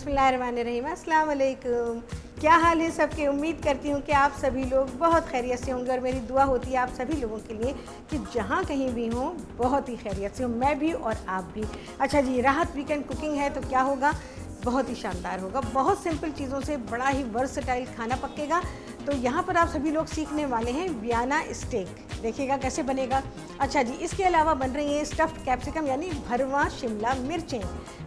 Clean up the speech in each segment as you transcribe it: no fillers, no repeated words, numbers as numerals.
बिस्मिल्लाहिर्रहमानिर्रहीम। अस्सलाम वालेकुम। क्या हाल है सबके? उम्मीद करती हूँ कि आप सभी लोग बहुत खैरियत से होंगे और मेरी दुआ होती है आप सभी लोगों के लिए कि जहाँ कहीं भी हों बहुत ही खैरियत से हो, मैं भी और आप भी। अच्छा जी, राहत वीकेंड कुकिंग है तो क्या होगा, बहुत ही शानदार होगा। बहुत सिंपल चीज़ों से बड़ा ही वर्सटाइल खाना पकेगा। तो यहाँ पर आप सभी लोग सीखने वाले हैं वियना स्टेक। देखिएगा कैसे बनेगा। अच्छा जी, इसके अलावा बन रही है स्टफ्ड कैप्सिकम यानी भरवा शिमला मिर्चें,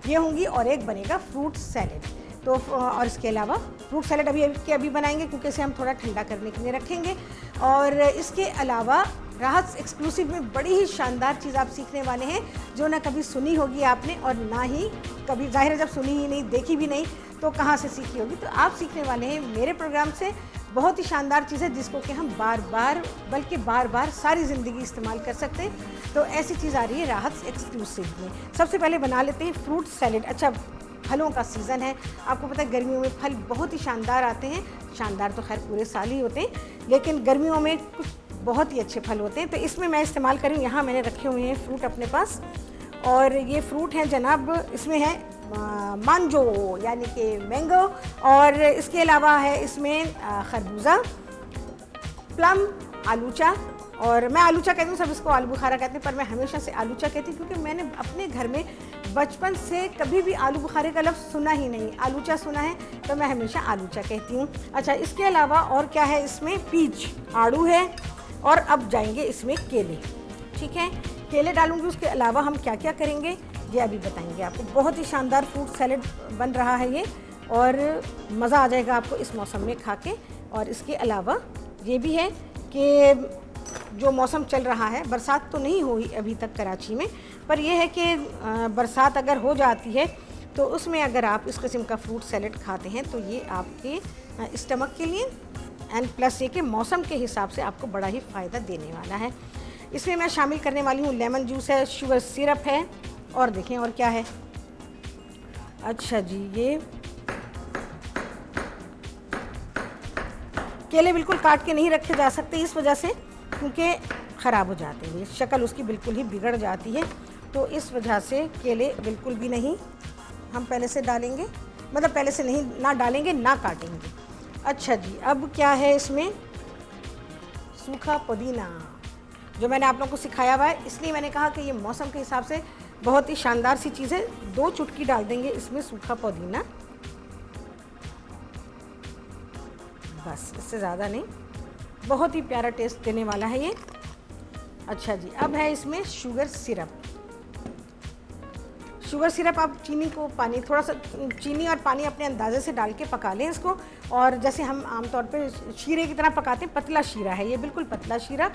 ये होंगी, और एक बनेगा फ्रूट सैलेड। तो और इसके अलावा फ्रूट सैलेड अभी बनाएंगे क्योंकि इसे हम थोड़ा ठंडा करने के लिए रखेंगे। और इसके अलावा राहत एक्सक्लूसिव में बड़ी ही शानदार चीज़ आप सीखने वाले हैं जो ना कभी सुनी होगी आपने और ना ही कभी, जाहिर है जब सुनी ही नहीं, देखी भी नहीं तो कहाँ से सीखी होगी। तो आप सीखने वाले हैं मेरे प्रोग्राम से बहुत ही शानदार चीज़ है जिसको कि हम बार बार सारी ज़िंदगी इस्तेमाल कर सकते हैं। तो ऐसी चीज़ आ रही है राहत एक्सक्लूसिव में। सबसे पहले बना लेते हैं फ्रूट सैलेड। अच्छा, फलों का सीज़न है, आपको पता है गर्मियों में फल बहुत ही शानदार आते हैं। शानदार तो खैर पूरे साल ही होते हैं, लेकिन गर्मियों में कुछ बहुत ही अच्छे फल होते हैं। तो इसमें मैं इस्तेमाल करूँ, यहाँ मैंने रखे हुए हैं फ्रूट अपने पास, और ये फ्रूट हैं जनाब, इसमें है मांजो यानी कि मैंगो, और इसके अलावा है इसमें खरबूजा, प्लम, आलूचा, और मैं आलूचा कहती हूँ, सब इसको आलू बुखारा कहते हैं, पर मैं हमेशा से आलूचा कहती हूँ क्योंकि मैंने अपने घर में बचपन से कभी भी आलू बुखारे का लफ्ज़ सुना ही नहीं, आलूचा सुना है, तो मैं हमेशा आलूचा कहती हूँ। अच्छा, इसके अलावा और क्या है इसमें, पीच, आड़ू है, और अब जाएंगे इसमें केले। ठीक है, केले डालूंगी। उसके अलावा हम क्या क्या करेंगे ये अभी बताएंगे आपको। बहुत ही शानदार फ्रूट सैलेड बन रहा है ये, और मज़ा आ जाएगा आपको इस मौसम में खा के। और इसके अलावा ये भी है कि जो मौसम चल रहा है, बरसात तो नहीं हुई अभी तक कराची में, पर यह है कि बरसात अगर हो जाती है तो उसमें अगर आप इस किस्म का फ्रूट सैलेड खाते हैं तो ये आपके स्टमक के लिए एंड प्लस ये कि मौसम के हिसाब से आपको बड़ा ही फ़ायदा देने वाला है। इसमें मैं शामिल करने वाली हूँ लेमन जूस है, शुगर सिरप है, और देखें और क्या है। अच्छा जी, ये केले बिल्कुल काट के नहीं रखे जा सकते इस वजह से क्योंकि ख़राब हो जाते हैं, शक्ल उसकी बिल्कुल ही बिगड़ जाती है। तो इस वजह से केले बिल्कुल भी नहीं हम पहले से डालेंगे, मतलब पहले से नहीं ना डालेंगे ना काटेंगे। अच्छा जी, अब क्या है इसमें, सूखा पुदीना, जो मैंने आप लोगों को सिखाया हुआ है, इसलिए मैंने कहा कि ये मौसम के हिसाब से बहुत ही शानदार सी चीज़ है। 2 चुटकी डाल देंगे इसमें सूखा पुदीना, बस, इससे ज़्यादा नहीं। बहुत ही प्यारा टेस्ट देने वाला है ये। अच्छा जी, अब है इसमें शुगर सिरप। शुगर सिरप आप चीनी को पानी, थोड़ा सा चीनी और पानी अपने अंदाजे से डाल के पका लें इसको, और जैसे हम आमतौर पे शीरे की तरह पकाते हैं, पतला शीरा है ये, बिल्कुल पतला शीरा,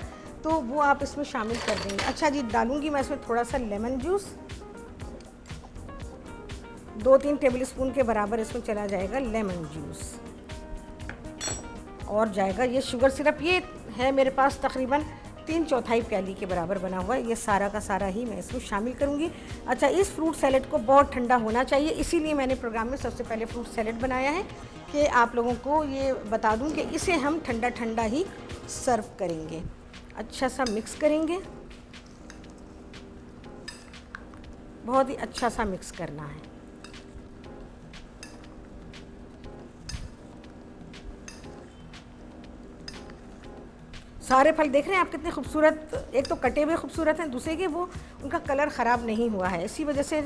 तो वो आप इसमें शामिल कर देंगे। अच्छा जी, डालूंगी मैं इसमें थोड़ा सा लेमन जूस, 2-3 टेबल स्पून के बराबर इसमें चला जाएगा लेमन जूस, और जाएगा ये शुगर सिरप। ये है मेरे पास तकरीबन 3/4 प्याली के बराबर बना हुआ है। ये सारा का सारा ही मैं इसमें शामिल करूँगी। अच्छा, इस फ्रूट सैलेड को बहुत ठंडा होना चाहिए, इसीलिए मैंने प्रोग्राम में सबसे पहले फ्रूट सैलेड बनाया है कि आप लोगों को ये बता दूँ कि इसे हम ठंडा ठंडा ही सर्व करेंगे। अच्छा सा मिक्स करेंगे, बहुत ही अच्छा सा मिक्स करना है। सारे फल देख रहे हैं आप कितने खूबसूरत, एक तो कटे हुए खूबसूरत हैं, दूसरे के वो उनका कलर ख़राब नहीं हुआ है, इसी वजह से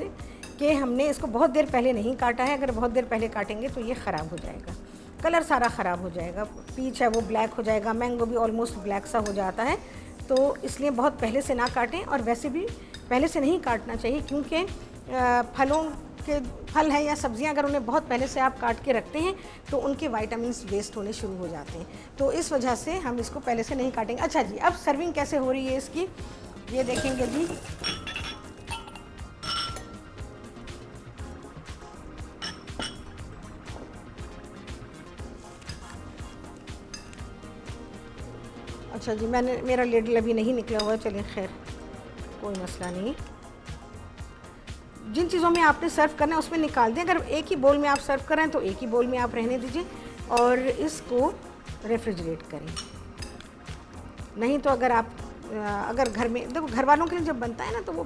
कि हमने इसको बहुत देर पहले नहीं काटा है। अगर बहुत देर पहले काटेंगे तो ये ख़राब हो जाएगा, कलर सारा ख़राब हो जाएगा। पीच है वो ब्लैक हो जाएगा, मैंगो भी ऑलमोस्ट ब्लैक सा हो जाता है, तो इसलिए बहुत पहले से ना काटें। और वैसे भी पहले से नहीं काटना चाहिए क्योंकि फल हैं या सब्जियां अगर उन्हें बहुत पहले से आप काट के रखते हैं तो उनके विटामिन्स वेस्ट होने शुरू हो जाते हैं, तो इस वजह से हम इसको पहले से नहीं काटेंगे। अच्छा जी, अब सर्विंग कैसे हो रही है इसकी ये देखेंगे जी। अच्छा जी, मेरा लेडल अभी नहीं निकला हुआ है, चलिए खैर कोई मसला नहीं। जिन चीज़ों में आपने सर्व करना है उसमें निकाल दें। अगर एक ही बोल में आप सर्व कर रहे हैं तो एक ही बोल में आप रहने दीजिए और इसको रेफ्रिजरेट करें। नहीं तो अगर घर में, देखो घर वालों के लिए जब बनता है ना तो वो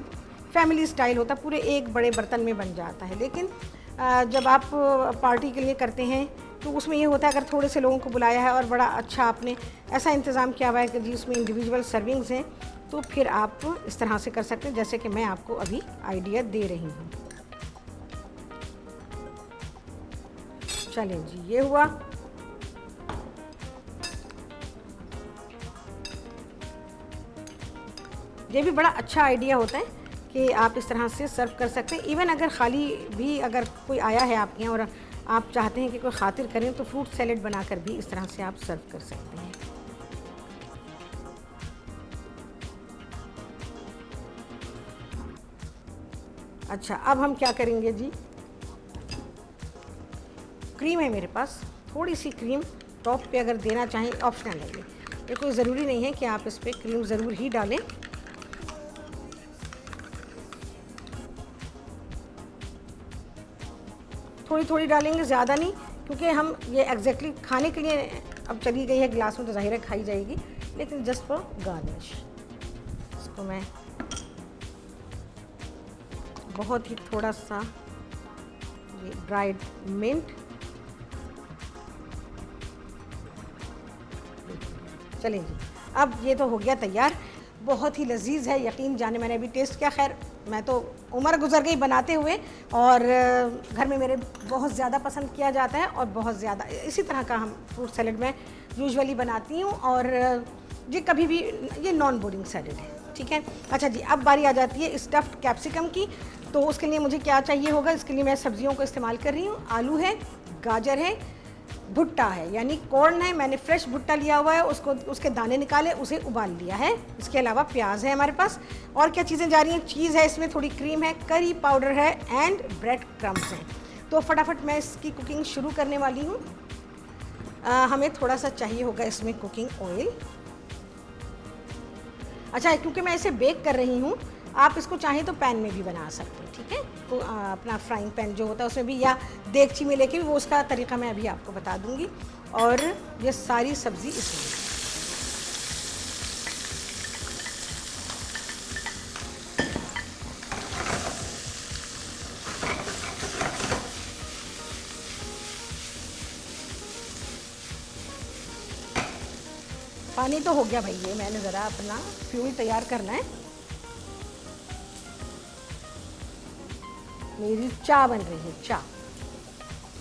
फैमिली स्टाइल होता है, पूरे एक बड़े बर्तन में बन जाता है, लेकिन जब आप पार्टी के लिए करते हैं तो उसमें ये होता है अगर थोड़े से लोगों को बुलाया है और बड़ा अच्छा आपने ऐसा इंतज़ाम किया हुआ है कि जी उसमें इंडिविजुअल सर्विंग्स हैं, तो फिर आप इस तरह से कर सकते हैं जैसे कि मैं आपको अभी आइडिया दे रही हूँ। चलें जी, ये हुआ। ये भी बड़ा अच्छा आइडिया होता है कि आप इस तरह से सर्व कर सकते हैं। इवन अगर खाली भी अगर कोई आया है आपके यहाँ और आप चाहते हैं कि कोई खातिर करें तो फ्रूट सैलेड बनाकर भी इस तरह से आप सर्व कर सकते हैं। अच्छा, अब हम क्या करेंगे जी, क्रीम है मेरे पास, थोड़ी सी क्रीम टॉप पे अगर देना चाहें ऑप्शनल है ये कोई ज़रूरी नहीं है कि आप इस पर क्रीम ज़रूर ही डालें। थोड़ी थोड़ी डालेंगे, ज़्यादा नहीं, क्योंकि हम ये एग्जैक्टली खाने के लिए अब चली गई है गिलास में तो ज़ाहिर है खाई जाएगी, लेकिन जस्ट फॉर गार्निश इसको मैं बहुत ही थोड़ा सा ये ड्राइड मिंट, चलें जी, अब ये तो हो गया तैयार। बहुत ही लजीज है, यकीन जाने, मैंने अभी टेस्ट किया। खैर मैं तो उम्र गुजर गई बनाते हुए और घर में मेरे बहुत ज़्यादा पसंद किया जाता है और बहुत ज़्यादा इसी तरह का हम फ्रूट सैलेड में यूजुअली बनाती हूँ और ये कभी भी ये नॉन बोरिंग सैलेड है, ठीक है। अच्छा जी, अब बारी आ जाती है स्टफ्ड कैप्सिकम की। तो उसके लिए मुझे क्या चाहिए होगा, इसके लिए मैं सब्जियों को इस्तेमाल कर रही हूँ। आलू है, गाजर है, भुट्टा है यानी कॉर्न है, मैंने फ्रेश भुट्टा लिया हुआ है, उसको उसके दाने निकाले, उसे उबाल लिया है। इसके अलावा प्याज है हमारे पास। और क्या चीज़ें जा रही हैं, चीज़ है इसमें, थोड़ी क्रीम है, करी पाउडर है एंड ब्रेड क्रम्स हैं। तो फटाफट मैं इसकी कुकिंग शुरू करने वाली हूँ। हमें थोड़ा सा चाहिए होगा इसमें कुकिंग ऑयल। अच्छा, क्योंकि मैं इसे बेक कर रही हूँ, आप इसको चाहें तो पैन में भी बना सकते हैं, ठीक है। तो अपना फ्राइंग पैन जो होता है उसमें भी या देगची में लेके भी, वो उसका तरीका मैं अभी आपको बता दूंगी। और ये सारी सब्ज़ी इसमें पानी तो हो गया भाई, ये मैंने ज़रा अपना फ्यूल तैयार करना है। मेरी चाय बन रही है, चाय।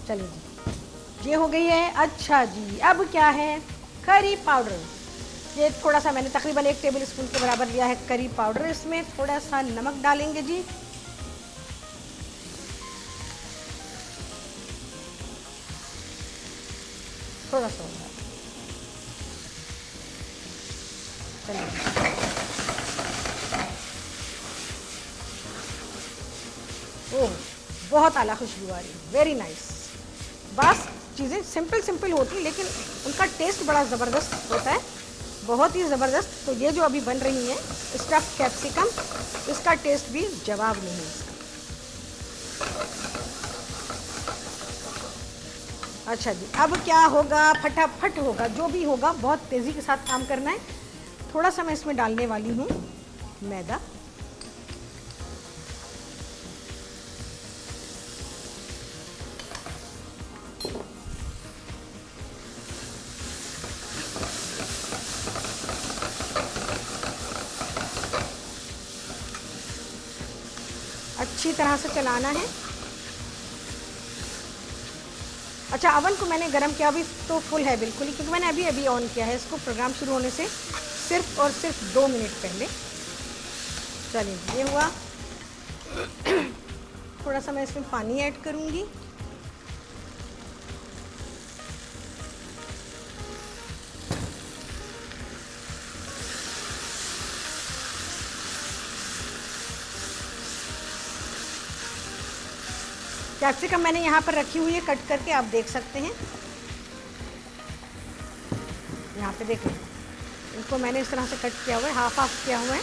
चलिए जी, ये हो गई है। अच्छा जी, अब क्या है, करी पाउडर। ये थोड़ा सा मैंने तकरीबन 1 टेबल स्पून के बराबर लिया है करी पाउडर। इसमें थोड़ा सा नमक डालेंगे जी, थोड़ा सा होगा। चलिए, ओह बहुत आला खुशबू आ रही है, वेरी नाइस। बस चीज़ें सिंपल सिंपल होती हैं लेकिन उनका टेस्ट बड़ा ज़बरदस्त होता है, बहुत ही ज़बरदस्त। तो ये जो अभी बन रही हैं स्टफ्ड कैप्सिकम, इसका टेस्ट भी जवाब नहीं है इसका। अच्छा जी, अब क्या होगा, फटाफट होगा, जो भी होगा बहुत तेज़ी के साथ काम करना है। थोड़ा सा मैं इसमें डालने वाली हूँ मैदा। अच्छी तरह से चलाना है। अच्छा, अवन को मैंने गरम किया, अभी तो फुल है बिल्कुल ही, क्योंकि मैंने अभी ऑन किया है इसको प्रोग्राम शुरू होने से सिर्फ और सिर्फ 2 मिनट पहले। चलिए, ये हुआ। थोड़ा सा मैं इसमें पानी ऐड करूँगी। कैप्सिकम मैंने यहाँ पर रखी हुई है कट करके, आप देख सकते हैं। यहाँ पे देख लें, इनको मैंने इस तरह से कट किया हुआ है, हाफ हाफ किया हुआ है।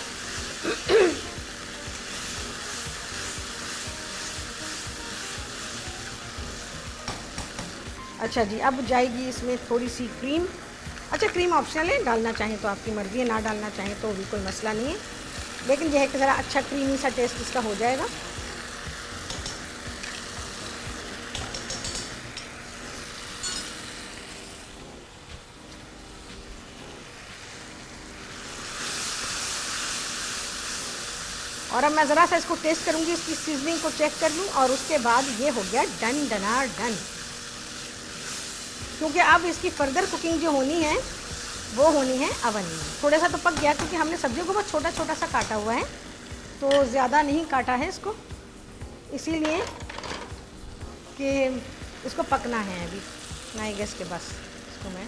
अच्छा जी, अब जाएगी इसमें थोड़ी सी क्रीम। अच्छा, क्रीम ऑप्शनल है, डालना चाहें तो आपकी मर्ज़ी है, ना डालना चाहें तो भी कोई मसला नहीं है, लेकिन यह है कि ज़रा अच्छा क्रीमी सा टेस्ट इसका हो जाएगा। और अब मैं ज़रा सा इसको टेस्ट करूँगी, इसकी सीजनिंग को चेक कर लूँ और उसके बाद ये हो गया डन डना डन। क्योंकि अब इसकी फर्दर कुकिंग जो होनी है वो होनी है अवन में। थोड़ा सा तो पक गया क्योंकि हमने सब्जियों को बहुत छोटा छोटा सा काटा हुआ है, तो ज़्यादा नहीं काटा है इसको, इसीलिए कि इसको पकना है अभी नाई गैस के बस। इसको मैं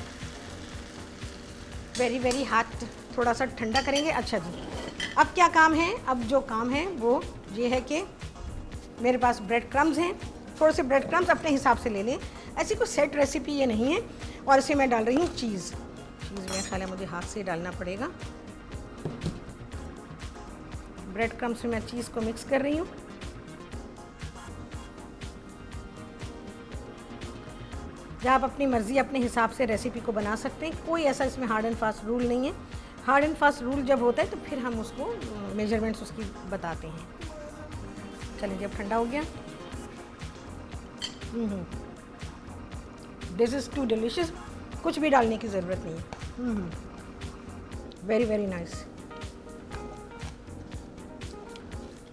वेरी हाथ थोड़ा सा ठंडा करेंगे। अच्छा जी, अब क्या काम है? अब जो काम है वो ये है कि मेरे पास ब्रेड क्रम्स हैं, थोड़े से ब्रेड क्रम्स अपने हिसाब से ले लें, ऐसी कोई सेट रेसिपी ये नहीं है। और इसमें मैं डाल रही हूँ चीज़ मेरा ख्याल है मुझे हाथ से डालना पड़ेगा। ब्रेड क्रम्स में मैं चीज़ को मिक्स कर रही हूँ। जहाँ आप अपनी मर्ज़ी अपने हिसाब से रेसिपी को बना सकते हैं, कोई ऐसा इसमें हार्ड एंड फास्ट रूल नहीं है। हार्ड एंड फास्ट रूल जब होता है तो फिर हम उसको मेजरमेंट्स उसकी बताते हैं। चलिए जब ठंडा हो गया, दिस इज़ टू डिलीशियस, कुछ भी डालने की ज़रूरत नहीं है। Very nice.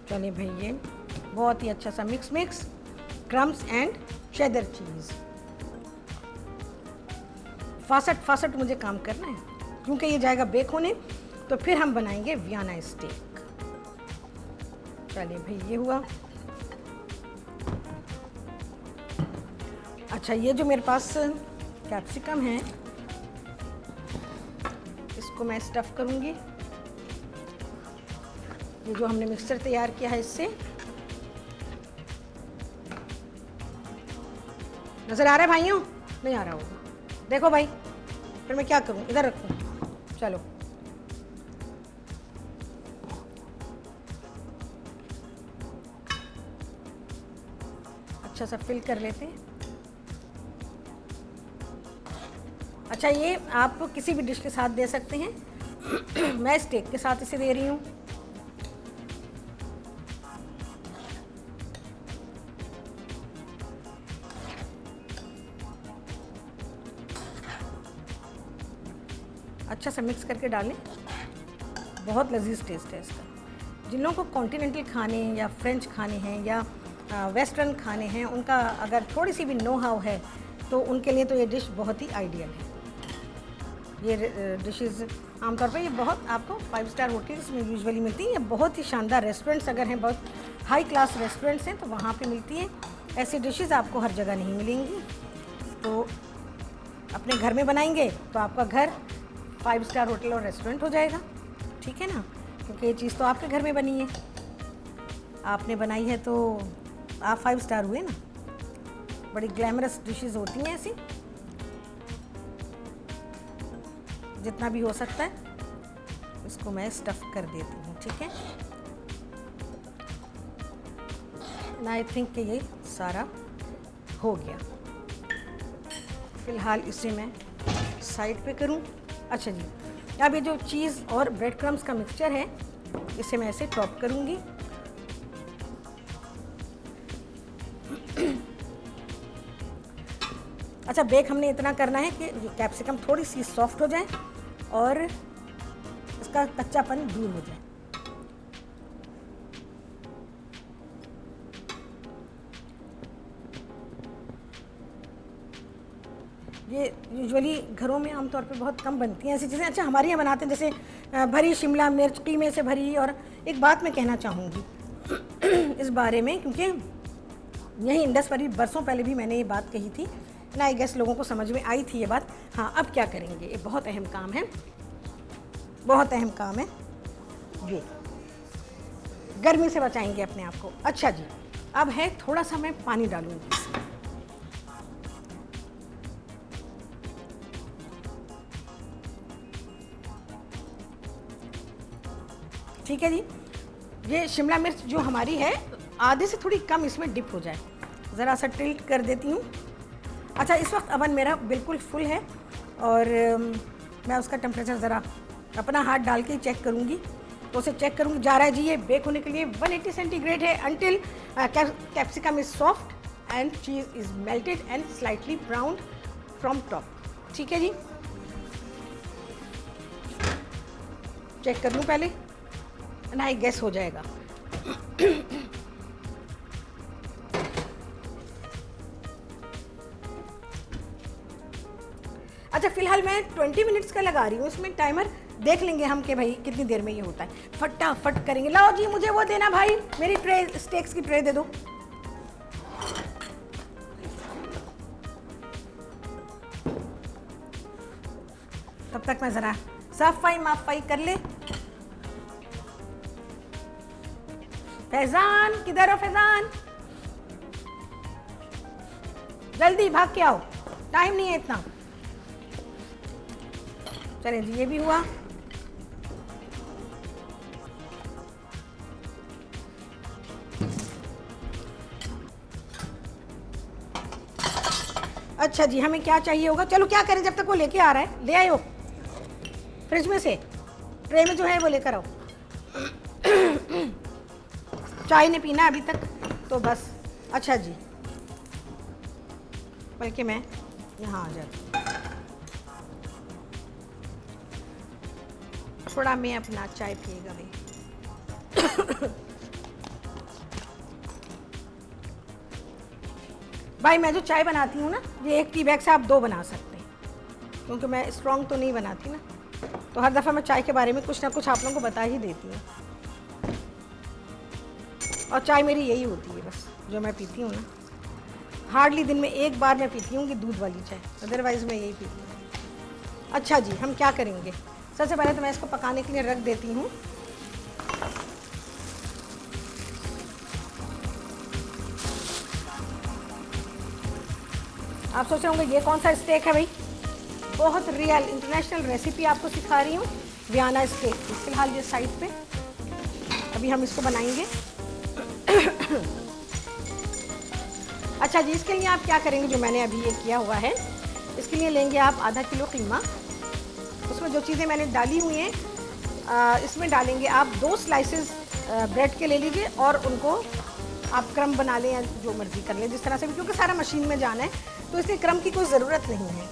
चलिए भाई, ये बहुत ही अच्छा सा mix crumbs and cheddar cheese. Fast मुझे काम करना है क्योंकि ये जाएगा बेक होने, तो फिर हम बनाएंगे वियना स्टेक। चलिए भाई, ये हुआ। अच्छा, ये जो मेरे पास कैप्सिकम है इसको मैं स्टफ़ करूँगी। ये जो हमने मिक्सचर तैयार किया है इससे, नज़र आ रहा है भाइयों? नहीं आ रहा होगा, देखो भाई, फिर मैं क्या करूँ, इधर रखूँ? चलो, अच्छा सा फिल कर लेते हैं। अच्छा, ये आप किसी भी डिश के साथ दे सकते हैं। मैं स्टेक के साथ इसे दे रही हूँ। अच्छा सा मिक्स करके डालें, बहुत लजीज टेस्ट है इसका। जिन लोगों को कॉन्टिनेंटल खाने या फ्रेंच खाने हैं या वेस्टर्न खाने हैं, उनका अगर थोड़ी सी भी नो हाउ है तो उनके लिए तो ये डिश बहुत ही आइडियल है। ये डिशेस आमतौर पर ये बहुत आपको 5 स्टार होटल्स में यूजुअली मिलती हैं, या बहुत ही शानदार रेस्टोरेंट्स अगर हैं, बहुत हाई क्लास रेस्टोरेंट्स हैं तो वहाँ पे मिलती हैं। ऐसी डिशेस आपको हर जगह नहीं मिलेंगी। तो अपने घर में बनाएंगे तो आपका घर 5 स्टार होटल और रेस्टोरेंट हो जाएगा, ठीक है ना? क्योंकि ये चीज़ तो आपके घर में बनी है, आपने बनाई है तो आप 5 स्टार हुए ना। बड़ी ग्लैमरस डिशेस होती हैं ऐसी, जितना भी हो सकता है इसको मैं स्टफ़ कर देती हूँ, ठीक है? आई थिंक कि ये सारा हो गया। फ़िलहाल इसे मैं साइड पे करूँ। अच्छा जी, अब ये जो चीज़ और ब्रेड क्रम्स का मिक्सचर है इसे मैं ऐसे टॉप करूँगी। अच्छा, बेक हमने इतना करना है कि कैप्सिकम थोड़ी सी सॉफ्ट हो जाए और इसका कच्चापन दूर हो जाए। ये यूजुअली घरों में आमतौर पे बहुत कम बनती हैं ऐसी चीज़ें। अच्छा, हमारे यहाँ बनाते हैं जैसे भरी शिमला मिर्च, कीमे से भरी। और एक बात मैं कहना चाहूँगी इस बारे में, क्योंकि यही इंडस वैली बरसों पहले भी मैंने ये बात कही थी ना, आई गेस लोगों को समझ में आई थी ये बात। हाँ, अब क्या करेंगे, ये बहुत अहम काम है, बहुत अहम काम है। ये गर्मी से बचाएंगे अपने आप को। अच्छा जी, अब है थोड़ा सा मैं पानी डालूंगी इसमें। ठीक है जी, ये शिमला मिर्च जो हमारी है आधे से थोड़ी कम इसमें डिप हो जाए, ज़रा सा टिल्ट कर देती हूँ। अच्छा, इस वक्त अवन मेरा बिल्कुल फुल है और मैं उसका टेम्परेचर ज़रा अपना हाथ डाल के चेक करूँगी, तो उसे चेक करूँगी। जा रहा है जी, ये बेक होने के लिए 180 सेंटीग्रेड है until capsicum is soft and cheese is melted and slightly brown from top. ठीक है जी, चेक कर लूँ पहले, नहीं गैस हो जाएगा। अच्छा, फिलहाल मैं 20 मिनट्स का लगा रही हूँ इसमें टाइमर। देख लेंगे हम कि भाई कितनी देर में ये होता है। फटाफट करेंगे। लाओ जी, मुझे वो देना भाई, मेरी ट्रे, स्टेक्स की ट्रे दे दो। तब तक मैं ज़रा सफाई माफाई कर ले। फैजान, किधर हो फैजान? जल्दी भाग के आओ, टाइम नहीं है इतना। चलें जी, ये भी हुआ। अच्छा जी, हमें क्या चाहिए होगा? चलो क्या करें, जब तक वो लेके आ रहा है, ले आयो फ्रिज में से, ट्रे में जो है वो लेकर आओ। चाय नहीं पीना अभी तक तो बस। अच्छा जी, बल्कि मैं यहाँ आ जाती, थोड़ा मैं अपना चाय पिएगा भाई। भाई मैं जो चाय बनाती हूँ ना, ये 1 टी बैग से आप 2 बना सकते हैं, क्योंकि मैं स्ट्रॉन्ग तो नहीं बनाती ना, तो हर दफ़ा मैं चाय के बारे में कुछ ना कुछ आप लोगों को बता ही देती हूँ। और चाय मेरी यही होती है बस, जो मैं पीती हूँ ना, हार्डली दिन में 1 बार मैं पीती हूँ कि दूध वाली चाय, अदरवाइज़ मैं यही पीती हूँ। अच्छा जी, हम क्या करेंगे? सबसे पहले तो मैं इसको पकाने के लिए रख देती हूँ। आप सोच रहे होंगे ये कौन सा स्टेक है भाई? बहुत रियल इंटरनेशनल रेसिपी आपको सिखा रही हूँ, वियना स्टेक। फिलहाल ये साइड पे, अभी हम इसको बनाएंगे। अच्छा जी, इसके लिए आप क्या करेंगे, जो मैंने अभी ये किया हुआ है, इसके लिए लेंगे आप आधा किलो कीमा। उसमें जो चीज़ें मैंने डाली हुई हैं, इसमें डालेंगे आप 2 स्लाइसेस ब्रेड के ले लीजिए, और उनको आप क्रम बना लें या जो मर्ज़ी कर लें, जिस तरह से भी, क्योंकि सारा मशीन में जाना है तो इसलिए क्रम की कोई ज़रूरत नहीं है।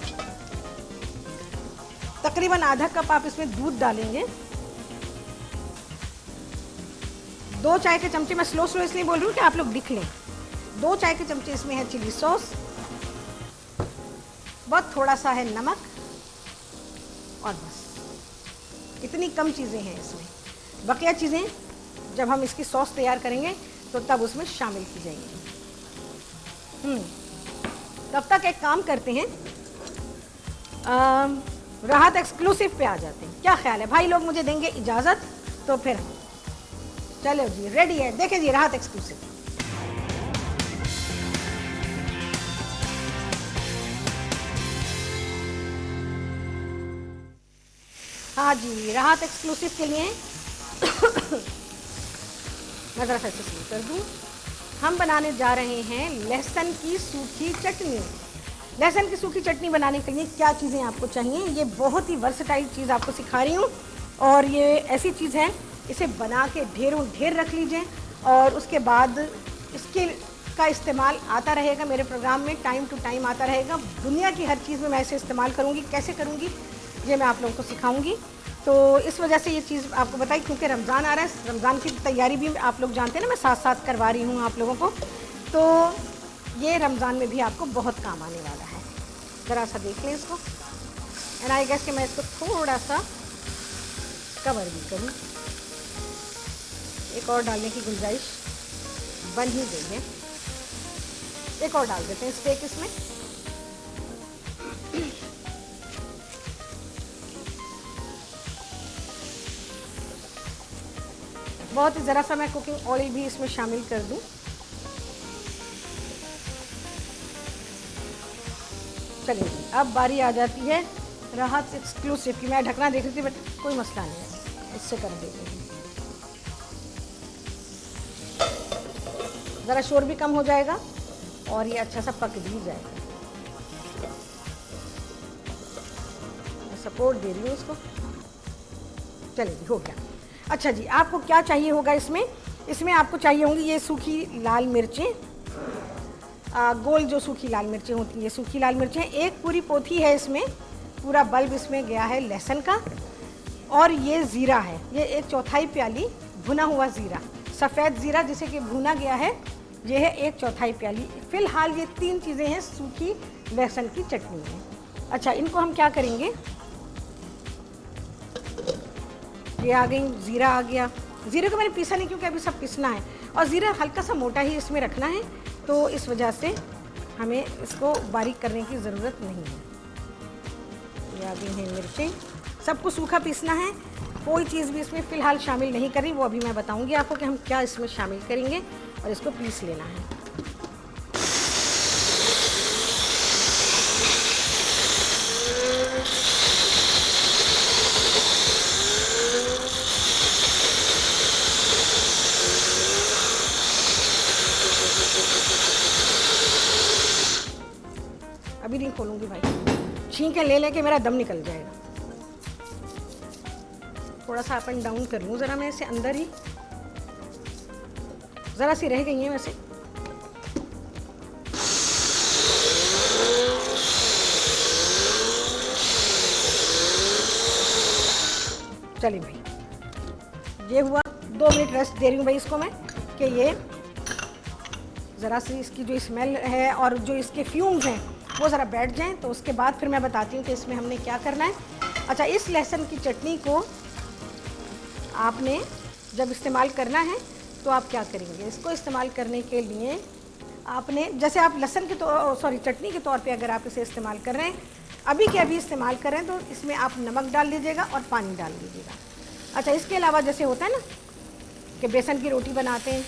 तकरीबन आधा कप आप इसमें दूध डालेंगे। 2 चाय के चमचे, मैं स्लो इसलिए बोल रही हूँ कि आप लोग लिख लें। 2 चाय के चमचे इसमें है चिली सॉस, बहुत थोड़ा सा है नमक, और बस इतनी कम चीज़ें हैं इसमें। बकिया चीज़ें जब हम इसकी सॉस तैयार करेंगे तो तब उसमें शामिल की जाएंगी। तब तक एक काम करते हैं, राहत एक्सक्लूसिव पे आ जाते हैं। क्या ख्याल है भाई? लोग मुझे देंगे इजाज़त तो फिर चलो जी, रेडी है। देखें जी, राहत एक्सक्लूसिव। हाँ जी, राहत एक्सक्लूसिव के लिए मैं ज़रा सा शुरू कर दूँ। हम बनाने जा रहे हैं लहसुन की सूखी चटनी। लहसुन की सूखी चटनी बनाने के लिए क्या चीज़ें आपको चाहिए, ये बहुत ही वर्सटाइल चीज़ आपको सिखा रही हूँ, और ये ऐसी चीज़ है, इसे बना के ढेरों ढेर रख लीजिए, और उसके बाद इसके का इस्तेमाल आता रहेगा मेरे प्रोग्राम में, टाइम टू टाइम आता रहेगा। दुनिया की हर चीज़ में मैं इसे इस्तेमाल करूँगी। कैसे करूँगी ये मैं आप लोगों को सिखाऊँगी। तो इस वजह से ये चीज़ आपको बताई, क्योंकि रमज़ान आ रहा है, रमज़ान की तैयारी भी आप लोग जानते हैं ना, मैं साथ साथ करवा रही हूँ आप लोगों को, तो ये रमज़ान में भी आपको बहुत काम आने वाला है। ज़रा सा देख लें इसको, एंड आई गेस कि मैं इसको थोड़ा सा कवर भी करूँ। एक और डालने की गुंजाइश बन ही गई है, एक और डाल देते हैं स्टेक इसमें। बहुत ही ज़रा सा मैं कुकिंग ऑयल भी इसमें शामिल कर दूं। चलिए जी, अब बारी आ जाती है राहत एक्सक्लूसिव की। मैं ढकना देख रही थी, बट कोई मसला नहीं है, इससे कर देंगे। ज़रा शोर भी कम हो जाएगा और ये अच्छा सा पक भी जाएगा। मैं सपोर्ट दे रही हूँ इसको। चलिए जी, हो गया। अच्छा जी, आपको क्या चाहिए होगा इसमें? इसमें आपको चाहिए होंगी ये सूखी लाल मिर्चें, गोल जो सूखी लाल मिर्चें होती हैं, ये सूखी लाल मिर्चें। एक पूरी पोथी है इसमें, पूरा बल्ब इसमें गया है लहसुन का, और ये ज़ीरा है, ये 1/4 प्याली भुना हुआ ज़ीरा। सफ़ेद ज़ीरा जिसे कि भुना गया है, ये है 1/4 प्याली। फ़िलहाल ये 3 चीज़ें हैं सूखी लहसुन की चटनी में। अच्छा, इनको हम क्या करेंगे, ये आ गई, ज़ीरा आ गया। ज़ीरे को मैंने पीसा नहीं क्योंकि अभी सब पीसना है, और ज़ीरा हल्का सा मोटा ही इसमें रखना है, तो इस वजह से हमें इसको बारीक करने की ज़रूरत नहीं है। ये आ गई हैं मिर्चें, सबको सूखा पीसना है, कोई चीज़ भी इसमें फ़िलहाल शामिल नहीं करी, वो अभी मैं बताऊंगी आपको कि हम क्या इसमें शामिल करेंगे, और इसको पीस लेना है। अभी नहीं खोलूंगी भाई, छींके ले लेके मेरा दम निकल जाएगा। थोड़ा सा अप एंड डाउन कर लूँ ज़रा मैं इसे, अंदर ही ज़रा सी रह गई हैं वैसे। चलिए भाई, ये हुआ, 2 मिनट रेस्ट दे रही हूँ भाई इसको मैं, कि ये ज़रा सी इसकी जो स्मेल है और जो इसके फ्यूम्स हैं वो ज़रा बैठ जाएं, तो उसके बाद फिर मैं बताती हूँ कि इसमें हमने क्या करना है। अच्छा, इस लहसुन की चटनी को आपने जब इस्तेमाल करना है तो आप क्या करेंगे, इसको इस्तेमाल करने के लिए आपने, जैसे आप लहसुन के चटनी के तौर पे अगर आप इसे इस्तेमाल कर रहे हैं, अभी के अभी इस्तेमाल कर रहे हैं, तो इसमें आप नमक डाल लीजिएगा और पानी डाल लीजिएगा। अच्छा, इसके अलावा जैसे होता है ना कि बेसन की रोटी बनाते हैं,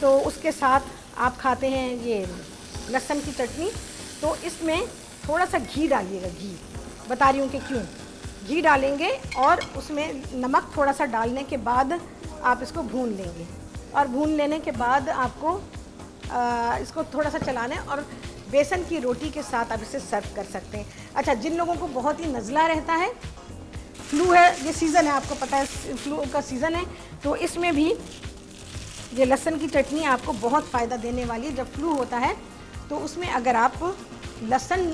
तो उसके साथ आप खाते हैं ये लहसुन की चटनी, तो इसमें थोड़ा सा घी डालिएगा। घी बता रही हूँ कि क्यों, घी डालेंगे और उसमें नमक थोड़ा सा डालने के बाद आप इसको भून लेंगे, और भून लेने के बाद आपको इसको थोड़ा सा चलाना है, और बेसन की रोटी के साथ आप इसे सर्व कर सकते हैं। अच्छा, जिन लोगों को बहुत ही नज़ला रहता है, फ्लू है, ये सीज़न है, आपको पता है फ्लू का सीज़न है, तो इसमें भी ये लहसुन की चटनी आपको बहुत फ़ायदा देने वाली है। जब फ्लू होता है तो उसमें अगर आप लहसुन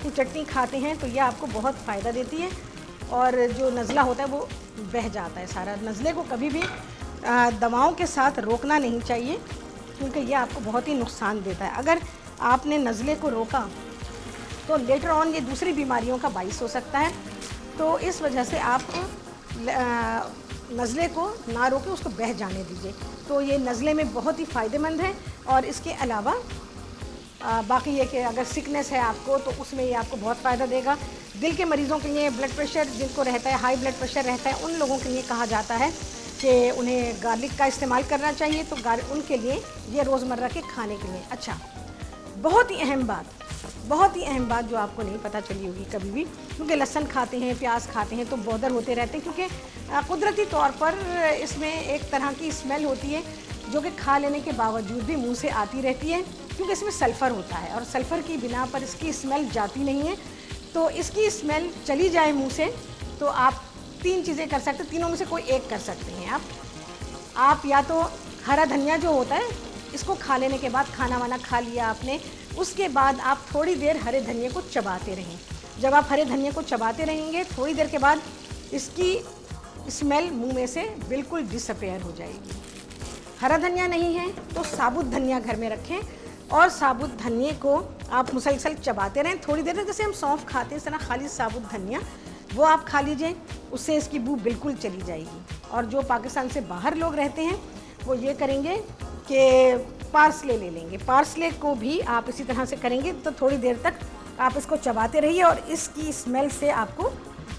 की चटनी खाते हैं तो ये आपको बहुत फ़ायदा देती है, और जो नज़ला होता है वो बह जाता है सारा। नज़ले को कभी भी दवाओं के साथ रोकना नहीं चाहिए, क्योंकि ये आपको बहुत ही नुकसान देता है। अगर आपने नज़ले को रोका तो लेटर ऑन ये दूसरी बीमारियों का बाइस हो सकता है, तो इस वजह से आप नज़ले को ना रोके, उसको बह जाने दीजिए। तो ये नज़ले में बहुत ही फ़ायदेमंद है, और इसके अलावा बाकी ये कि अगर सिकनेस है आपको तो उसमें ये आपको बहुत फ़ायदा देगा। दिल के मरीज़ों के लिए, ब्लड प्रेशर जिनको रहता है, हाई ब्लड प्रेशर रहता है, उन लोगों के लिए कहा जाता है कि उन्हें गार्लिक का इस्तेमाल करना चाहिए, तो उनके लिए ये रोज़मर्रा के खाने के लिए। अच्छा, बहुत ही अहम बात जो आपको नहीं पता चली होगी कभी भी, क्योंकि लहसुन खाते हैं, प्याज खाते हैं तो बौदर होते रहते हैं, क्योंकि कुदरती तौर पर इसमें एक तरह की स्मेल होती है जो कि खा लेने के बावजूद भी मुंह से आती रहती है, क्योंकि इसमें सल्फ़र होता है, और सल्फ़र की बिना पर इसकी स्मेल जाती नहीं है। तो इसकी स्मेल चली जाए मुंह से तो आप 3 चीज़ें कर सकते हैं, तीनों में से कोई एक कर सकते हैं आप या तो हरा धनिया जो होता है, इसको खा लेने के बाद, खाना वाना खा लिया आपने, उसके बाद आप थोड़ी देर हरे धनिया को चबाते रहें। जब आप हरे धनिया को चबाते रहेंगे, थोड़ी देर के बाद इसकी स्मेल मुंह में से बिल्कुल डिसअपेयर हो जाएगी। हरा धनिया नहीं है तो साबुत धनिया घर में रखें, और साबुत धनिए को आप मुसलसल चबाते रहें थोड़ी देर तक। जैसे हम सौंफ खाते हैं, इस तरह खाली साबुत धनिया वो आप खा लीजिए, उससे इसकी बू बिल्कुल चली जाएगी। और जो पाकिस्तान से बाहर लोग रहते हैं वो ये करेंगे कि पार्सले ले लेंगे, पार्सले को भी आप इसी तरह से करेंगे, तो थोड़ी देर तक आप इसको चबाते रहिए और इसकी स्मेल से आपको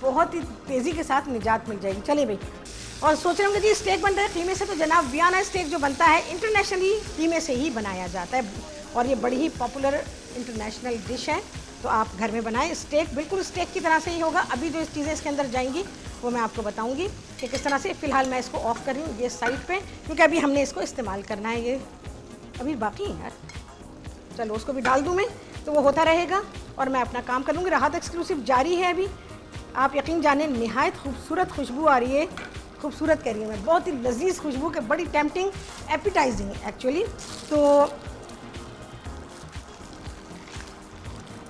बहुत ही तेज़ी के साथ निजात मिल जाएगी। चलिए भाई, और सोच रहे होंगे जी स्टेक बन रहा है कीमे से, तो जनाब वियना स्टेक जो बनता है इंटरनेशनली कीमे से ही बनाया जाता है, और ये बड़ी ही पॉपुलर इंटरनेशनल डिश है, तो आप घर में बनाएं। स्टेक बिल्कुल स्टेक की तरह से ही होगा। अभी जो चीज़ें इसके अंदर जाएंगी वो मैं आपको बताऊंगी कि किस तरह से। फ़िलहाल मैं इसको ऑफ़ कर रही हूँ ये साइड पे, क्योंकि अभी हमने इसको इस्तेमाल करना है, ये अभी बाकी है यार। चलो उसको भी डाल दूँ मैं, तो वो होता रहेगा और मैं अपना काम कर लूँगी। राहत एक्सक्लूसिव जारी है अभी, आप यकीन जाने नहायत खूबसूरत खुशबू आ रही है, खूबसूरत कह रही हूँ मैं, बहुत ही लजीज खुशबू के, बड़ी टेम्पटिंग, एपिटाइजिंग एक्चुअली। तो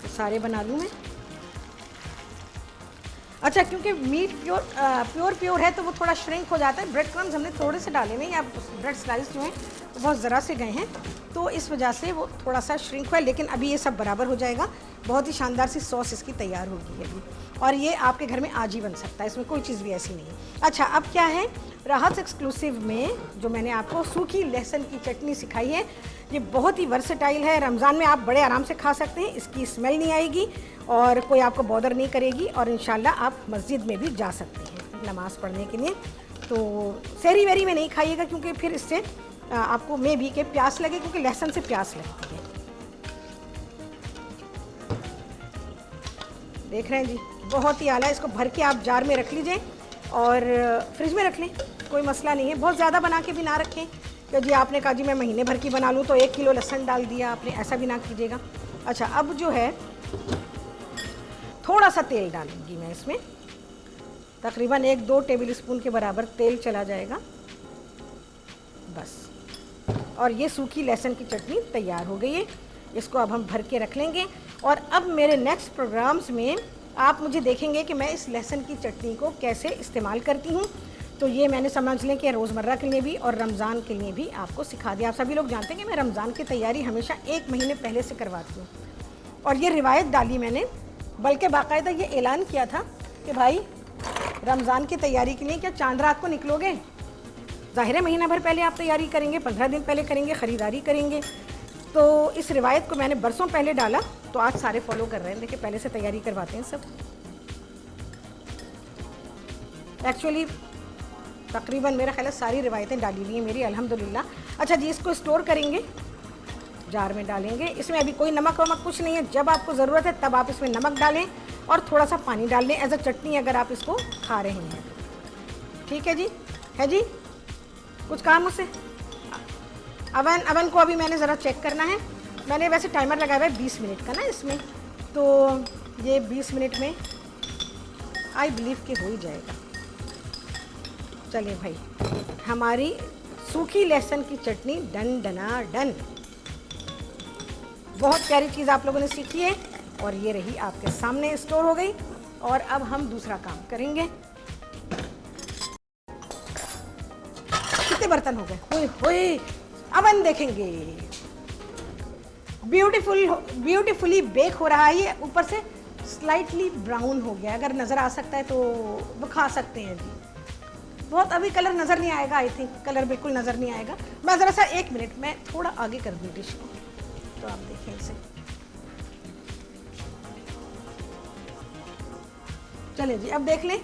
सारे बना लूँ मैं। अच्छा, क्योंकि मीट प्योर है तो वो थोड़ा श्रिंक हो जाता है। ब्रेड क्रम्स हमने थोड़े से डाले नहीं, या ब्रेड स्लाइस जो हैं वो बहुत ज़रा से गए हैं, तो इस वजह से वो थोड़ा सा श्रिंक हुआ है। लेकिन अभी ये सब बराबर हो जाएगा। बहुत ही शानदार सी सॉस इसकी तैयार होगी अभी, और ये आपके घर में आज ही बन सकता है, इसमें कोई चीज़ भी ऐसी नहीं है। अच्छा, अब क्या है, राहत एक्सक्लूसिव में जो मैंने आपको सूखी लहसुन की चटनी सिखाई है, ये बहुत ही वर्सेटाइल है। रमज़ान में आप बड़े आराम से खा सकते हैं, इसकी स्मेल नहीं आएगी और कोई आपको बॉदर नहीं करेगी, और इंशाल्लाह आप मस्जिद में भी जा सकते हैं नमाज़ पढ़ने के लिए। तो सहरी वेरी में नहीं खाइएगा, क्योंकि फिर इससे आपको मे भी के प्यास लगे, क्योंकि लहसुन से प्यास लगती है। देख रहे हैं जी, बहुत ही आला। इसको भर के आप जार में रख लीजिए और फ्रिज में रख लें, कोई मसला नहीं है। बहुत ज़्यादा बना के भी ना रखें कि जी आपने कहा जी मैं महीने भर की बना लूँ तो 1 किलो लहसुन डाल दिया आपने, ऐसा भी ना कीजिएगा। अच्छा, अब जो है थोड़ा सा तेल डालूंगी मैं इसमें, तकरीबन 1-2 टेबल स्पून के बराबर तेल चला जाएगा बस। और ये सूखी लहसुन की चटनी तैयार हो गई है। इसको अब हम भर के रख लेंगे, और अब मेरे नेक्स्ट प्रोग्राम्स में आप मुझे देखेंगे कि मैं इस लहसुन की चटनी को कैसे इस्तेमाल करती हूँ। तो ये मैंने समझ लें कि रोज़मर्रा के लिए भी और रमज़ान के लिए भी आपको सिखा दिया। आप सभी लोग जानते हैं कि मैं रमज़ान की तैयारी हमेशा 1 महीने पहले से करवाती हूँ, और ये रिवायत डाली मैंने, बल्कि बाकायदा ये ऐलान किया था कि भाई रमज़ान की तैयारी के लिए क्या चांद रात को निकलोगे? ज़ाहिर है महीना भर पहले आप तैयारी करेंगे, 15 दिन पहले करेंगे, ख़रीदारी करेंगे। तो इस रिवायत को मैंने बरसों पहले डाला, तो आज सारे फॉलो कर रहे हैं। देखिए, पहले से तैयारी करवाते हैं सब। एक्चुअली तकरीबन मेरा ख्याल है सारी रिवायतें डाली हुई हैं मेरी, अल्हम्दुलिल्लाह। अच्छा जी, इसको स्टोर करेंगे, जार में डालेंगे। इसमें अभी कोई नमक वमक कुछ नहीं है, जब आपको ज़रूरत है तब आप इसमें नमक डालें और थोड़ा सा पानी डाल लें एज अ चटनी, अगर आप इसको खा रहे हैं। ठीक है जी, है जी, कुछ काम मुझसे? अवन को अभी मैंने ज़रा चेक करना है। मैंने वैसे टाइमर लगाया हुआ है 20 मिनट का ना इसमें, तो ये 20 मिनट में आई बिलीव कि हो ही जाएगा। चलिए भाई, हमारी सूखी लहसुन की चटनी डन डना डन। बहुत प्यारी चीज़ आप लोगों ने सीखी है, और ये रही आपके सामने स्टोर हो गई। और अब हम दूसरा काम करेंगे। कितने बर्तन हो गए? होए अवन देखेंगे। ब्यूटीफुली बेक हो रहा है। ये ऊपर से स्लाइटली ब्राउन हो गया, अगर नज़र आ सकता है तो वो खा सकते हैं जी। बहुत अभी कलर नज़र नहीं आएगा, आई थिंक कलर बिल्कुल नज़र नहीं आएगा। मैं ज़रा सा 1 मिनट में थोड़ा आगे कर दूँ डिश को, तो आप देखें इसे। चलिए जी, अब देख लें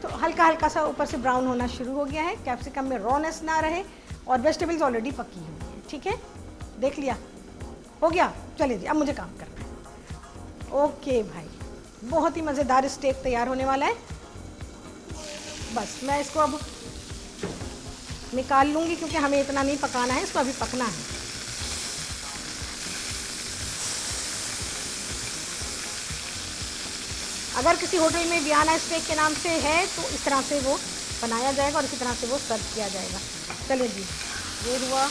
तो हल्का हल्का सा ऊपर से ब्राउन होना शुरू हो गया है। कैप्सिकम में रॉनेस ना रहे, और वेजिटेबल्स ऑलरेडी पकी हुई हैं। ठीक है, देख लिया, हो गया। चलिए जी, अब मुझे काम करना है। ओके भाई, बहुत ही मज़ेदार स्टेक तैयार होने वाला है। बस मैं इसको अब निकाल लूँगी, क्योंकि हमें इतना नहीं पकाना है, इसको अभी पकना है। अगर किसी होटल में वियाना स्टेक के नाम से है तो इस तरह से वो बनाया जाएगा और इसी तरह से वो सर्व किया जाएगा। चलिए जी, ये हुआ।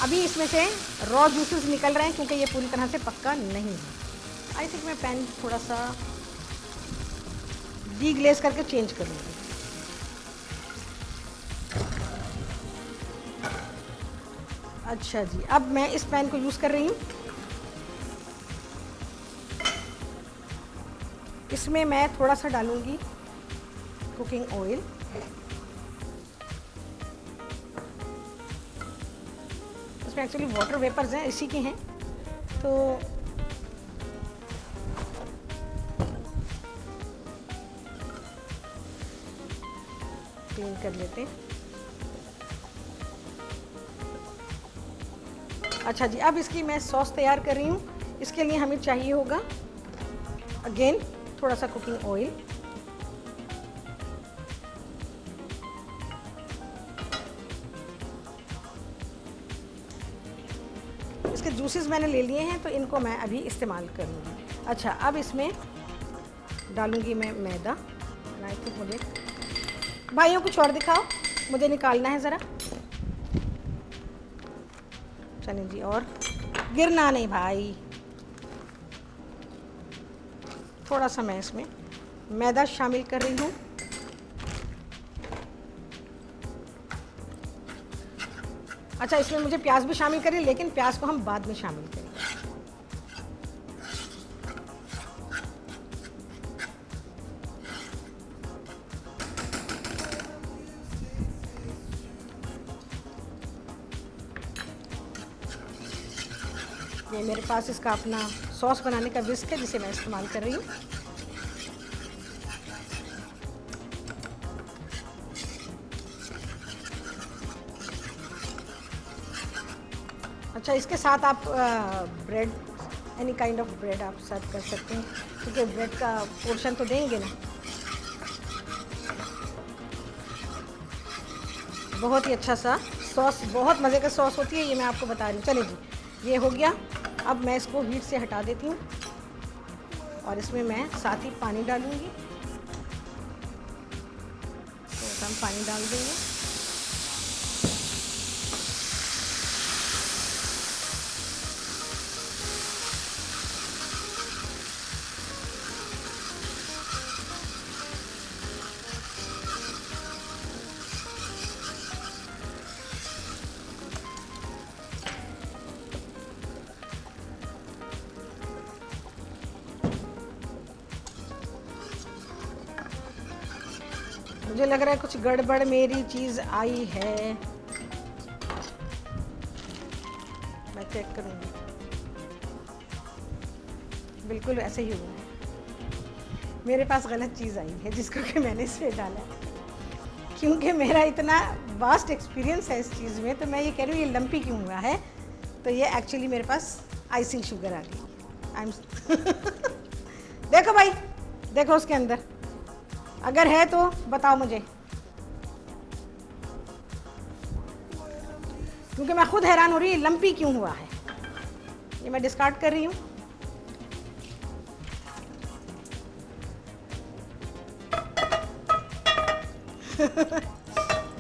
अभी इसमें से रॉ जूसेस निकल रहे हैं, क्योंकि ये पूरी तरह से पक्का नहीं है। आई थिंक मैं पैन थोड़ा सा डीग्लेज करके चेंज करूँगी। अच्छा जी, अब मैं इस पैन को यूज़ कर रही हूँ। इसमें मैं थोड़ा सा डालूँगी कुकिंग ऑयल। इसमें एक्चुअली वाटर वेपर्स हैं, इसी के हैं, तो क्लीन कर लेते हैं। अच्छा जी, अब इसकी मैं सॉस तैयार कर रही हूँ। इसके लिए हमें चाहिए होगा अगेन थोड़ा सा कुकिंग ऑयल, इसके जूसेस मैंने ले लिए हैं, तो इनको मैं अभी इस्तेमाल करूँगी। अच्छा, अब इसमें डालूँगी मैं मैदा। आई थिंक मुझे भाइयों कुछ और दिखाओ, मुझे निकालना है ज़रा। चलें जी, और गिरना नहीं भाई। थोड़ा सा मैं इसमें मैदा शामिल कर रही हूँ। अच्छा, इसमें मुझे प्याज भी शामिल करें, लेकिन प्याज को हम बाद में शामिल करेंगे। ये मेरे पास इसका अपना सॉस बनाने का विस्क है जिसे मैं इस्तेमाल कर रही हूँ। अच्छा, इसके साथ आप bread, any kind of bread आप सर्व कर सकते हैं, क्योंकि ब्रेड का पोर्शन तो देंगे ना। बहुत ही अच्छा सा सॉस, बहुत मज़े का सॉस होती है ये, मैं आपको बता रही हूँ। चलिए जी, ये हो गया। अब मैं इसको हीट से हटा देती हूँ और इसमें मैं साथ ही पानी डालूँगी। तो हम पानी डाल देंगे। मुझे लग रहा है कुछ गड़बड़ मेरी चीज़ आई है, मैं चेक करूँगी। बिल्कुल ऐसे ही हुआ है, मेरे पास गलत चीज़ आई है जिसको कि मैंने इसमें डाला है। क्योंकि मेरा इतना वास्ट एक्सपीरियंस है इस चीज़ में, तो मैं ये कह रही हूँ ये लंपी क्यों हुआ है। तो ये एक्चुअली मेरे पास आइसिंग शुगर आ गई। देखो भाई, देखो उसके अंदर, अगर है तो बताओ मुझे, क्योंकि मैं खुद हैरान हो रही हूँ लंपी क्यों हुआ है। ये मैं डिस्कार्ड कर रही हूँ।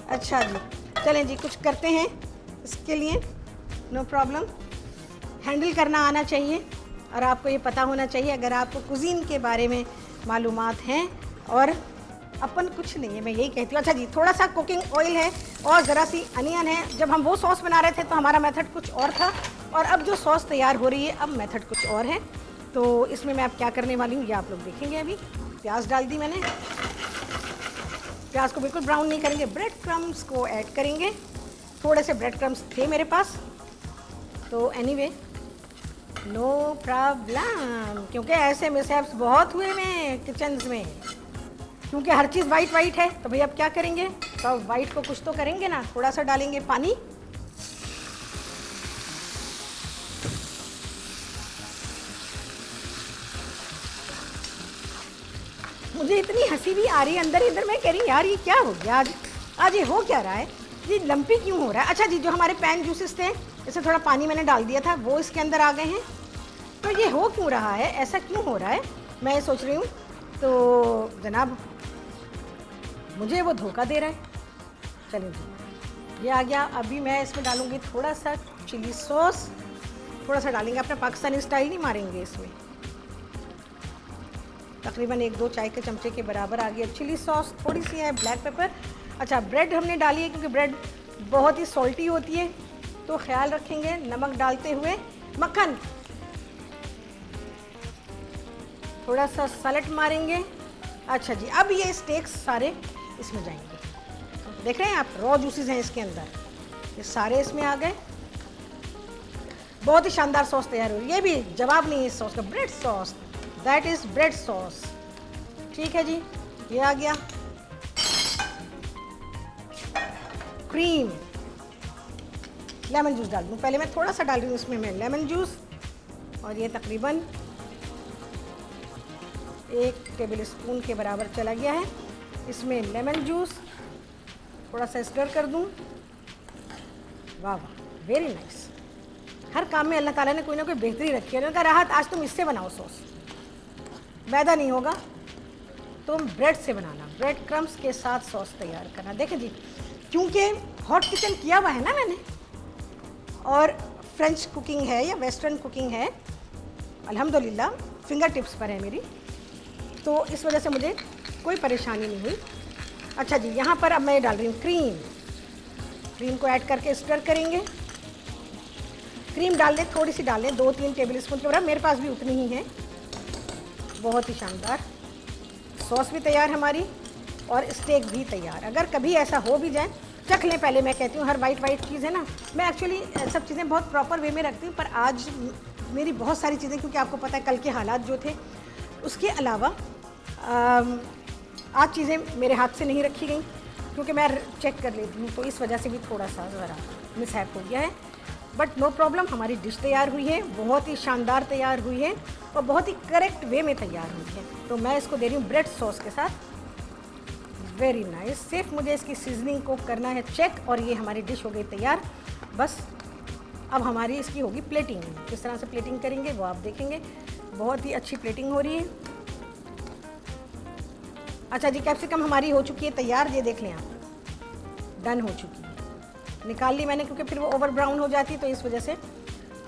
अच्छा जी, चलें जी, कुछ करते हैं इसके लिए। नो प्रॉब्लम, हैंडल करना आना चाहिए और आपको ये पता होना चाहिए, अगर आपको कुजीन के बारे में मालूमात हैं। और अपन कुछ नहीं है, मैं यही कहती हूँ। अच्छा जी, थोड़ा सा कुकिंग ऑयल है और ज़रा सी अनियन है। जब हम वो सॉस बना रहे थे तो हमारा मेथड कुछ और था, और अब जो सॉस तैयार हो रही है अब मेथड कुछ और है। तो इसमें मैं अब क्या करने वाली हूँ ये आप लोग देखेंगे। अभी प्याज डाल दी मैंने, प्याज को बिल्कुल ब्राउन नहीं करेंगे, ब्रेड क्रम्स को ऐड करेंगे। थोड़े से ब्रेड क्रम्स थे मेरे पास, तो एनीवे नो प्रॉब्लम, क्योंकि ऐसे मिसहैप्स बहुत हुए में किचन्स में, क्योंकि हर चीज़ वाइट वाइट है। तो भाई अब क्या करेंगे, तो वाइट को कुछ तो करेंगे ना, थोड़ा सा डालेंगे पानी। मुझे इतनी हंसी भी आ रही है अंदर इधर, मैं कह रही यार ये क्या हो गया आज ये हो क्या रहा है, ये लंपी क्यों हो रहा है। अच्छा जी, जो हमारे पैन जूसेस थे, इससे थोड़ा पानी मैंने डाल दिया था, वो इसके अंदर आ गए हैं। तो ये हो क्यों रहा है, ऐसा क्यों हो रहा है, मैं ये सोच रही हूँ। तो जनाब मुझे वो धोखा दे रहा है। चलिए जी, ये आ गया। अभी मैं इसमें डालूँगी थोड़ा सा चिली सॉस, थोड़ा सा डालेंगे, अपना पाकिस्तानी स्टाइल नहीं मारेंगे इसमें। तकरीबन 1-2 चाय के चमचे के बराबर आ गया चिली सॉस, थोड़ी सी है ब्लैक पेपर। अच्छा, ब्रेड हमने डाली है क्योंकि ब्रेड बहुत ही सॉल्टी होती है, तो ख्याल रखेंगे नमक डालते हुए। मक्खन, थोड़ा सा सलट मारेंगे। अच्छा जी, अब ये स्टेक्स सारे इसमें जाएंगे। देख रहे हैं आप, रॉ जूसेस हैं इसके अंदर, ये सारे इसमें आ गए। बहुत ही शानदार सॉस तैयार हुई। ये भी जवाब नहीं है इस सॉस का, bread sauce, that is bread sauce. ठीक है जी, ये आ गया। क्रीम, लेमन जूस डाल दूँ, पहले मैं थोड़ा सा डाल रही हूँ इसमें मैं लेमन जूस, और ये तकरीबन 1 टेबल स्पून के बराबर चला गया है। इसमें लेमन जूस थोड़ा सा स्टर कर दूँ। वाह वाह, वेरी नाइस। हर काम में अल्लाह ताला ने कोई ना कोई बेहतरी रखी है। उन्होंने कहा राहत आज तुम इससे बनाओ सॉस, मैदा नहीं होगा, तुम ब्रेड से बनाना, ब्रेड क्रम्स के साथ सॉस तैयार करना। देखें जी, क्योंकि हॉट किचन किया हुआ है ना मैंने, और फ्रेंच कुकिंग है या वेस्टर्न कुकिंग है, अल्हम्दुलिल्लाह फिंगर टिप्स पर है मेरी, तो इस वजह से मुझे कोई परेशानी नहीं हुई। अच्छा जी, यहाँ पर अब मैं डाल रही हूँ क्रीम। क्रीम को ऐड करके स्टर करेंगे। क्रीम डाल दें, थोड़ी सी डाल दें, 2-3 टेबल स्पून के बराबर, मेरे पास भी उतनी ही है। बहुत ही शानदार सॉस भी तैयार हमारी और स्टेक भी तैयार। अगर कभी ऐसा हो भी जाए, चख लें पहले। मैं कहती हूँ हर वाइट चीज़ है ना, मैं एक्चुअली सब चीज़ें बहुत प्रॉपर वे में रखती हूँ, पर आज मेरी बहुत सारी चीज़ें, क्योंकि आपको पता है कल के हालात जो थे, उसके अलावा आज चीज़ें मेरे हाथ से नहीं रखी गई, क्योंकि मैं चेक कर लेती हूँ, तो इस वजह से भी थोड़ा सा ज़रा मिसहैप हो गया है। बट नो प्रॉब्लम, हमारी डिश तैयार हुई है, बहुत ही शानदार तैयार हुई है और बहुत ही करेक्ट वे में तैयार हुई है। तो मैं इसको दे रही हूँ ब्रेड सॉस के साथ। Very nice. सिर्फ मुझे इसकी सीजनिंग को करना है चेक और ये हमारी डिश हो गई तैयार। बस अब हमारी इसकी होगी प्लेटिंग। किस तरह से प्लेटिंग करेंगे वो आप देखेंगे। बहुत ही अच्छी प्लेटिंग हो रही है। अच्छा जी, कैप्सिकम हमारी हो चुकी है तैयार, ये देख लें आप, डन हो चुकी है। निकाल ली मैंने, क्योंकि फिर वो ओवर ब्राउन हो जाती, तो इस वजह से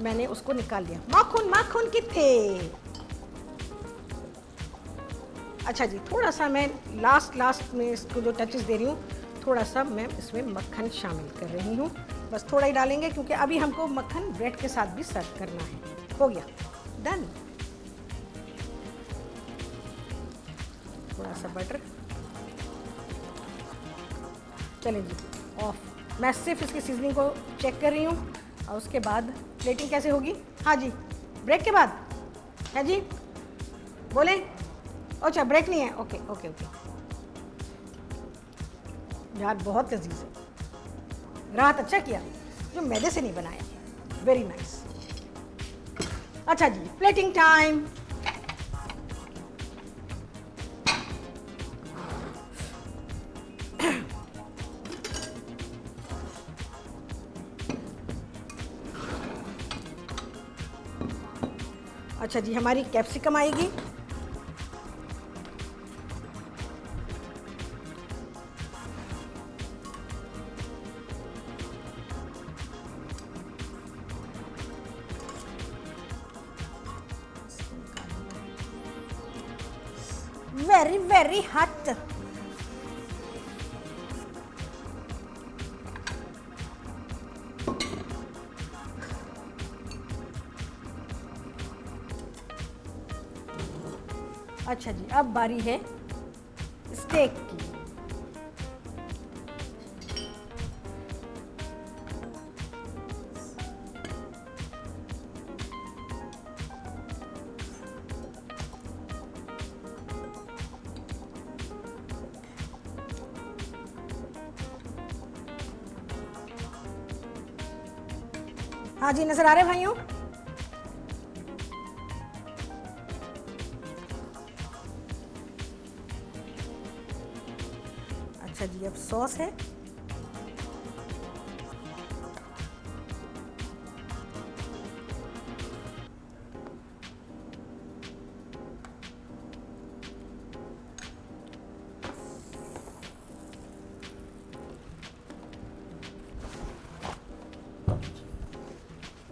मैंने उसको निकाल लिया। माखन किथे। अच्छा जी, थोड़ा सा मैं लास्ट में इसको जो टचेस दे रही हूँ, थोड़ा सा मैं इसमें मक्खन शामिल कर रही हूँ। बस थोड़ा ही डालेंगे, क्योंकि अभी हमको मक्खन ब्रेड के साथ भी सर्व करना है। हो गया, डन। थोड़ा सा बटर, चलें जी, ऑफ। मैं सिर्फ इसकी सीजनिंग को चेक कर रही हूँ और उसके बाद प्लेटिंग कैसे होगी। हाँ जी, ब्रेक के बाद है जी, बोलें। अच्छा, ब्रेक नहीं है, ओके ओके ओके। यार बहुत लजीज है, राहत अच्छा किया जो मैदे से नहीं बनाया। Very nice. अच्छा जी, प्लेटिंग टाइम। अच्छा जी, हमारी कैप्सिकम आएगी। Very hot. अच्छा जी, अब बारी है स्टेक की। हाँ जी, नजर आ रहे भाइयों। अच्छा जी, अब सॉस है।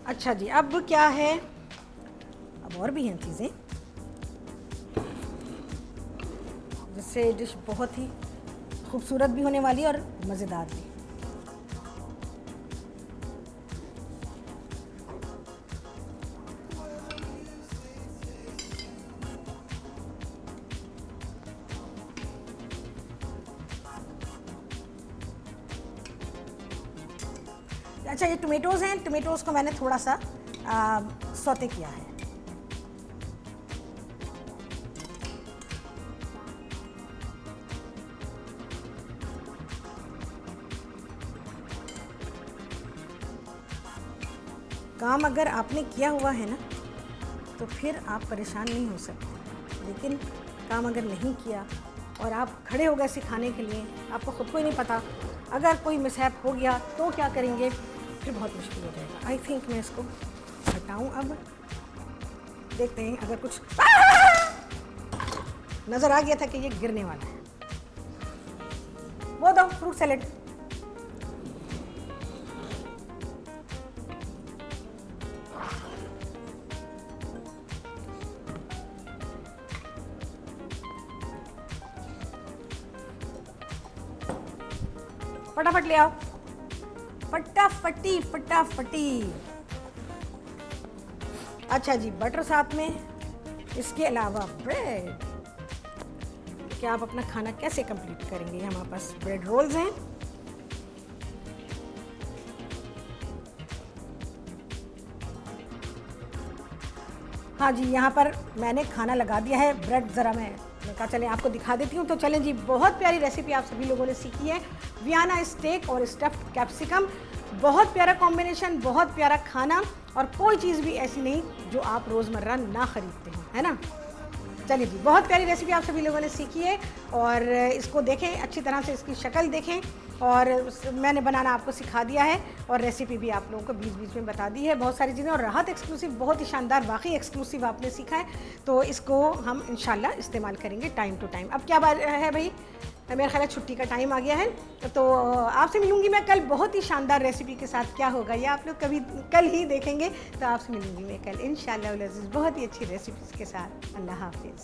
अच्छा जी, अब क्या है, अब और भी हैं चीज़ें जिससे डिश बहुत ही खूबसूरत भी होने वाली है और मज़ेदार भी। अच्छा, ये टोमेटोज़ हैं, टोमेटोज़ को मैंने थोड़ा सा सौते किया है। काम अगर आपने किया हुआ है ना, तो फिर आप परेशान नहीं हो सकते, लेकिन काम अगर नहीं किया और आप खड़े हो गए सिखाने के लिए, आपको ख़ुद को ही नहीं पता, अगर कोई मिसहैप हो गया तो क्या करेंगे, फिर बहुत मुश्किल हो जाएगा। आई थिंक मैं इसको हटाऊं। अब देखते हैं, अगर कुछ नज़र आ गया था कि ये गिरने वाला है, वो दो फ्रूट सैलेड। फटाफट ले आओ, फटाफटी फटाफटी। अच्छा जी, बटर साथ में, इसके अलावा ब्रेड। क्या आप अपना खाना कैसे कंप्लीट करेंगे? हमारे पास ब्रेड रोल्स हैं। हाँ जी, यहाँ पर मैंने खाना लगा दिया है। ब्रेड ज़रा मैंने कहा चलें आपको दिखा देती हूँ। तो चलें जी, बहुत प्यारी रेसिपी आप सभी लोगों ने सीखी है, वियना स्टेक और स्टफ्ड कैप्सिकम। बहुत प्यारा कॉम्बिनेशन, बहुत प्यारा खाना, और कोई चीज़ भी ऐसी नहीं जो आप रोज़मर्रा ना ख़रीदते हो, है ना। चलिए जी, बहुत प्यारी रेसिपी आप सभी लोगों ने सीखी है, और इसको देखें अच्छी तरह से, इसकी शक्ल देखें, और मैंने बनाना आपको सिखा दिया है, और रेसिपी भी आप लोगों को बीच बीच में बता दी है, बहुत सारी चीज़ें। और राहत एक्सक्लूसिव बहुत ही शानदार, वाकई एक्सक्लूसिव आपने सीखा है, तो इसको हम इंशाल्लाह इस्तेमाल करेंगे टाइम टू टाइम। अब क्या बात है भाई, मेरा ख्याल है छुट्टी का टाइम आ गया है, तो आपसे मिलूंगी मैं कल बहुत ही शानदार रेसिपी के साथ। क्या होगा ये आप लोग कभी कल ही देखेंगे, तो आपसे मिलूंगी मैं कल इंशाअल्लाह बहुत ही अच्छी रेसिपीज़ के साथ। अल्लाह हाफिज़।